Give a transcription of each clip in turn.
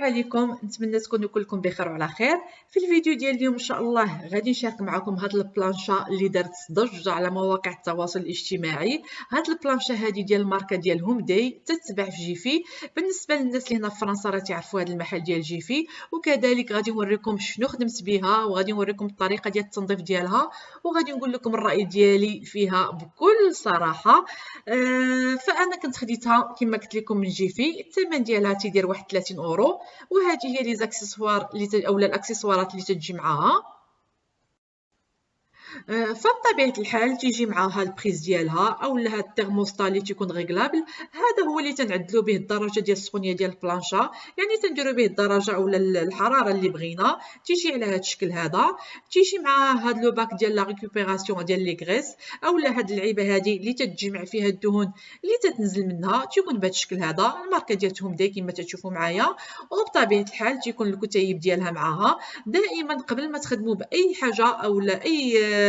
عليكم، نتمنى تكونوا كلكم بخير وعلى خير. في الفيديو ديال اليوم ان شاء الله غادي نشارك معكم هاد البلانشا اللي دارت ضجه على مواقع التواصل الاجتماعي. هاد البلانشا هادي ديال الماركه ديال هومداي تتباع في جيفي. بالنسبه للناس اللي هنا في فرنسا راه تعرفوا هاد المحل ديال جيفي، وكذلك غادي نوريكم شنو خدمت بها، وغادي نوريكم الطريقه ديال التنظيف ديالها، وغادي نقول لكم الراي ديالي فيها بكل صراحه. فانا كنت خديتها كما قلت لكم من جيفي. الثمن ديالها تيدير واحد 30 اورو، وهذه هي لي زاكسيسوار اللي اولا الاكسسوارات اللي تتجي معاها. فبطبيعه الحال تيجي معاها البريز ديالها اولا هاد الترموستا اللي تيكون ريغلابل. هذا هو اللي تنعدلوا به الدرجه ديال السخونيه ديال البلانشا، يعني تنديروا به الدرجه اولا الحراره اللي بغينا. تيجي على هذا الشكل هذا. تيجي مع هاد لو باك ديال لا ريكوبيراسيون ديال لي غريس، اولا هاد اللعيبه هذه اللي تتجمع فيها الدهون اللي تتنزل منها. تيكون بهذا الشكل هذا. الماركه ديالهم داي كما تشوفوا معايا، وبطبيعه الحال تيكون الكتيب ديالها معاها. دائما قبل ما تخدموا باي حاجه اولا اي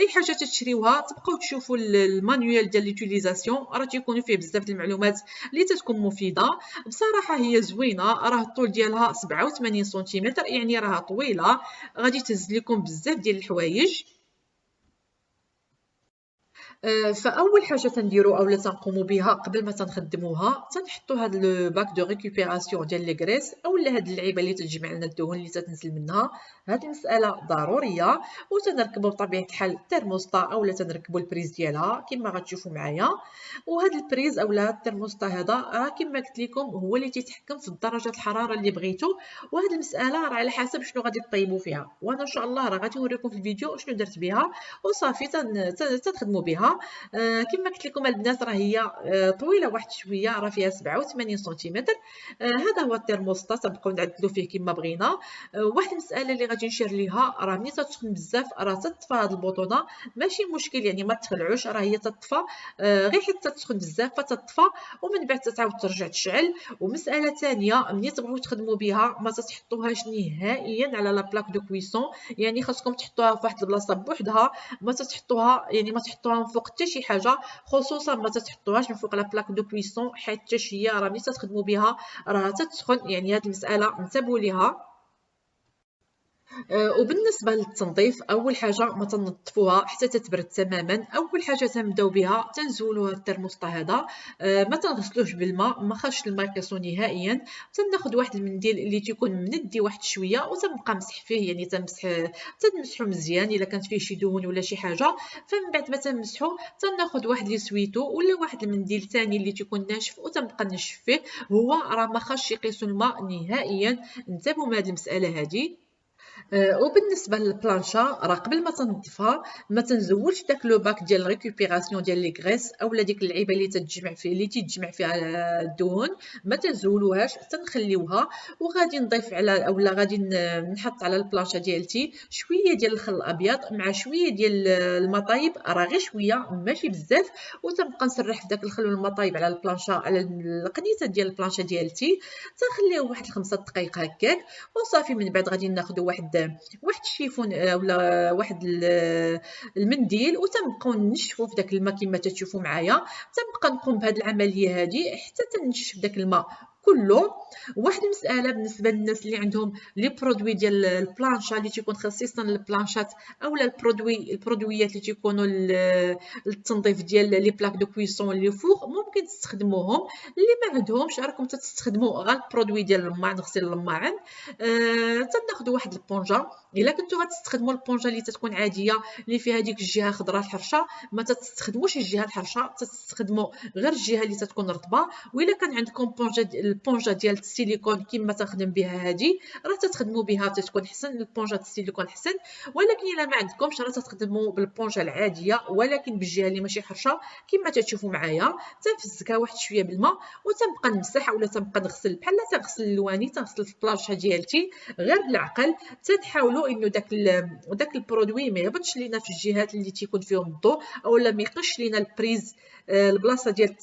حاجه تشريوها تبقاو تشوفوا المانيوال ديال ليوتيليزاسيون، راه تيكونوا فيه بزاف ديال المعلومات اللي تتكون مفيده. بصراحه هي زوينه، راه الطول ديالها 87 سنتيمتر، يعني راها طويله، غادي تهز لكم بزاف ديال الحوايج. فاول حاجه تنديروا اولا تنقوموا بها قبل ما تنخدموها، تنحطوا هذا لو باك دو ريكوبيراسيون ديال لي غريس اولا هاد اللعيبه اللي تتجمع لنا الدهون اللي تتنزل منها. هذه المساله ضروريه. وتنركبوا بطبيعه الحال الترموستا اولا تنركبوا البريز ديالها كما غتشوفوا معايا. وهذا البريز اولا الترموستا هذا راه كما قلت لكم هو اللي تيتحكم في درجه الحراره اللي بغيتو. وهذه المساله راه على حسب شنو غادي طيبوا فيها، وانا ان شاء الله راه غادي نوريكم في الفيديو شنو درت بها وصافي تنخدموا بها. كما قلت لكم البنات راه هي طويله واحد شويه، راه فيها 87 سنتيمتر. هذا هو الترموستا، تنبقاو نعدلوا فيه كما بغينا. واحد المساله اللي غادي نشير ليها، راه ملي تسخن بزاف راه تطفى هذه البوطونه، ماشي مشكل يعني ما تخلعوش، راه هي تطفى غير حتى تسخن بزاف فتطفى، ومن بعد تعاود ترجع تشعل. ومساله ثانيه، ملي تبغيو تخدموا بها ما تحطوهاش نهائيا على لا بلاك دو كويسون، يعني خاصكم تحطوها في واحد البلاصه بوحدها، ما تحطوها يعني ما تحطوها من فوق حتى شي حاجه، خصوصا ما تحطوهاش من فوق لا بلاك دو كويسون، حتى هي راه ملي تخدموا بها راه تتسخن، يعني هذه المساله انتبهوا ليها. وبالنسبه للتنظيف، اول حاجه ما تنظفوها حتى تتبرد تماما. اول حاجه تنبداو بها تنزولوا الترموستا هذا، ما تنغسلوش بالماء، ما خاصش الماء يقيسو نهائيا. تناخذ واحد المنديل اللي تيكون مندي واحد شويه وتنبقى مسح فيه، يعني تنمسحو مزيان الا كانت فيه شي دهون ولا شي حاجه. فمن بعد ما تنمسحو تناخذ واحد لي سويتو ولا واحد المنديل ثاني اللي تيكون ناشف وتنبقى نشف فيه. هو راه ما خاصش يقيسو الماء نهائيا، انتبهوا من هذه المساله هذه. وبالنسبه للبلانشا راه قبل ما تنظفها ما تنزولش داك لو باك ديال ريكوبيراسيون ديال لي غريس اولا ديك اللعيبه اللي تتجمع فيها الدهون، ما تنزولوهاش، تنخليوها. وغادي نضيف على اولا غادي نحط على البلانشا ديالتي شويه ديال الخل الابيض مع شويه ديال المطايب، راه غير شويه ماشي بزاف، وتنبقى نسرح في داك الخل والمطايب على البلانشا على القنيته ديال البلانشا ديالتي. تنخليوه واحد 5 دقائق هكاك، وصافي. من بعد غادي ناخذ واحد الشيفون ولا واحد المنديل، وتنبقاو نشفوا في داك الماء كما تشوفوا معايا. تنبقى نقوم بهذه العمليه هذه حتى تنشف داك الماء كله. واحد المساله بالنسبه للناس اللي عندهم لي برودوي ديال البلانشا اللي تيكون خصيصا للبلانشات اولا البرودويات اللي تيكونوا للتنظيف ديال لي بلاك دو كويسون اللي فوق، ممكن تستخدموهم. اللي ما عندهمش راكم تستخدموا غير البرودوي ديال الماعن، غسيل الماعن. تناخذوا واحد البونجا. الا كنتو غتستخدموا البونجا اللي تتكون عاديه اللي فيها ديك الجهه خضراء الحرشه، ما تستخدموش الجهه الحرشه، تستخدموا غير الجهه اللي تتكون رطبه. والا كان عندكم البونجا ديال السيليكون كما تخدم بها هذه، راه تخدموا بها تتكون حسن، البونجا السيليكون حسن. ولكن الا ما عندكمش راه تخدموا بالبونجا العاديه ولكن بالجهه اللي ماشي حرشه كما تشوفوا معايا. تنفزكها واحد شويه بالماء وتنبقى نمسح اولا تنبقى نغسل بحال تنغسل اللواني، تنغسل البلانشا ديالتي غير بالعقل. تنحاولوا انه داك البرودوي ما يهبطش لينا في الجهات اللي تيكون فيهم الضوء، اولا ما يقش لينا البريز البلاصه ديال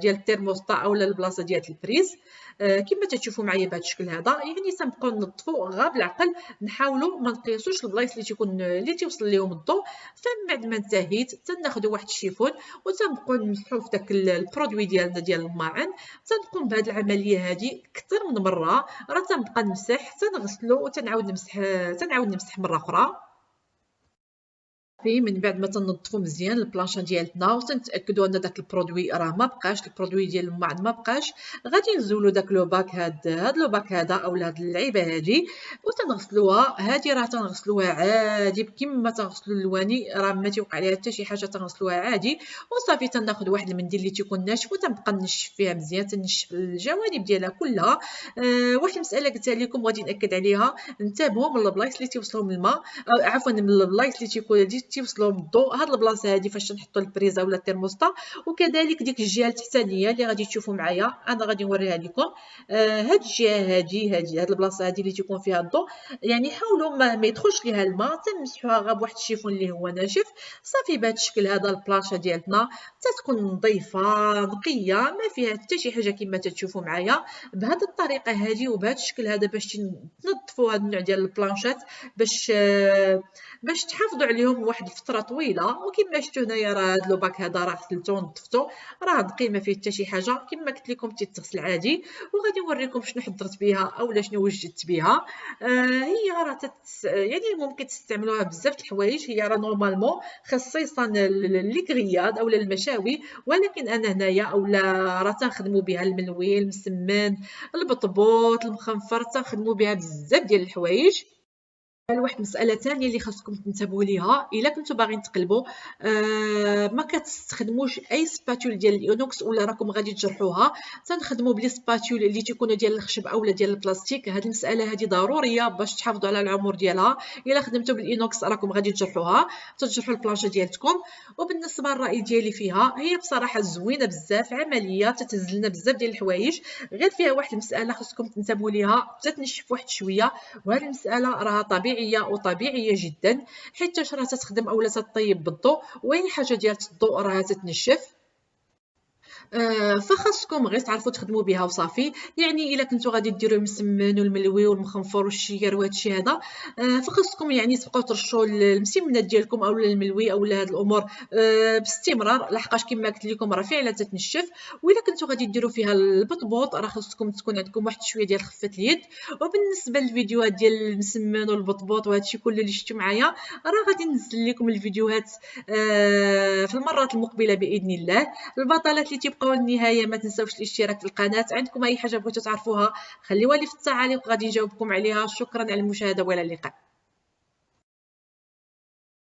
الترموستا اولا البلاصه ديال البريز. كما تتشوفوا معايا بهذا الشكل هذا، يعني تنبقاو نظفوا غير بالعقل، نحاولوا ما نقيسوش البلايص اللي تيوصل لهم الضوء. فمن بعد ما انتهيت تناخذوا واحد الشيفون وتنبقاو نمسحوا في داك البرودوي ديالنا ديال الماعن. تنقوم بهذه العمليه هذه اكثر من مره، راه تنبقى نمسح تنغسلو وتنعاود نمسح مره اخرى. من بعد ما تنظفوا مزيان البلانشا ديالتنا وتنتاكدوا ان داك البرودوي راه ما بقاش، البرودوي ديال الماعن ما بقاش، غادي نزولوا داك لو باك، هاد لو باك هذا اولا هاد اللعيبه هادي وتنغسلوها. هادي راه تنغسلوها عادي كما تنغسلوا اللواني، راه ما تيوقع عليها حتى شي حاجه، تنغسلوها عادي وصافي. تناخذ واحد المنديل اللي تيكون ناشف وتنبقى نشف فيها مزيان، تنشف الجوانب ديالها كلها. واحد المساله قلتها لكم غادي ناكد عليها، انتبهوا من البلايص اللي توصلهم الماء، عفوا من البلايص اللي توصلهم الضوء. هاد البلاصه هادي فاش نحطوا البريزه ولا الترموستا، وكذلك ديك الجهه التحتانيه اللي غادي تشوفوا معايا انا غادي نوريها لكم. هاد الجهه هاد البلاصه هادي اللي تيكون فيها الضوء، يعني حاولوا ما يدخلش ليها الماء، تمسحوها غير بواحد الشيفون اللي هو ناشف صافي. بهذا الشكل هذا البلانشا ديالتنا تتكون نظيفه نقيه، ما فيها حتى شي حاجه كما تشوفوا معايا. بهذه الطريقه هذه وبهذا الشكل هذا باش تنظفوا هذا النوع ديال البلانشات، باش تحافظوا عليهم واحد الفتره طويله. وكما شفتوا هنايا راه هذا لوباك هذا راه غسلته ونظفته، راه نقي ما فيه حتى شي حاجه كما قلت لكم تيتغسل عادي. وغادي نوريكم شنو حضرت بها اولا شنو وجدت بها. هي راه يعني ممكن تستعملوها بزاف د الحوايج، هي راه نورمالمون خصيصا لي كرياد اولا المشاوي، ولكن انا هنايا اولا راه تنخدموا بها الملوي، المسمن، البطبوط، المخنفر، تنخدموا بها بزاف ديال الحوايج. واحد المساله ثانيه اللي خاصكم تنتبهوا ليها، الا كنتوا باغيين تقلبوا ما كتستخدموش اي سباتول ديال الاينوكس ولا راكم غادي تجرحوها. تنخدموا بلي سباتول اللي تيكونوا ديال الخشب اولا ديال البلاستيك. هذه المساله هذه ضروريه باش تحافظوا على العمر ديالها. الا خدمتوا بالاينوكس راكم غادي تجرحوها، تجرحوا البلانشه ديالتكم. وبالنسبه للراي ديالي فيها، هي بصراحه زوينه بزاف، عمليه، تتهزلنا بزاف ديال الحوايج. غير فيها واحد المساله خاصكم تنتبهوا ليها، تتنشف واحد شويه، وهذه المساله راها طبيعيه جدا، حيت راه تخدم اولا تطيب بالضوء، واي حاجه ديال الضوء راها تتنشف. فخاصكم غير تعرفوا تخدموا بها وصافي. يعني الا كنتو غادي ديروا المسمن والملوي والمخنفر والشير وهادشي هذا، فخاصكم يعني تبقاو ترشوا المسمنات ديالكم اولا الملوي اولا هاد الامور باستمرار، لحقاش كما قلت لكم راه فعلا تتنشف. والا كنتو غادي ديروا فيها البطبوط، راه خاصكم تكون عندكم واحد شويه ديال خفه اليد. وبالنسبه للفيديوهات ديال المسمن والبطبوط وهادشي كله اللي شفتوا معايا، راه غادي ننزل لكم الفيديوهات في المرات المقبله باذن الله. البطلات اللي تبقاو للنهايه ما تنساوش الاشتراك في القناه. عندكم اي حاجه بغيتو تعرفوها خليوها لي في التعاليق، غادي نجاوبكم عليها. شكرا على المشاهده والى اللقاء.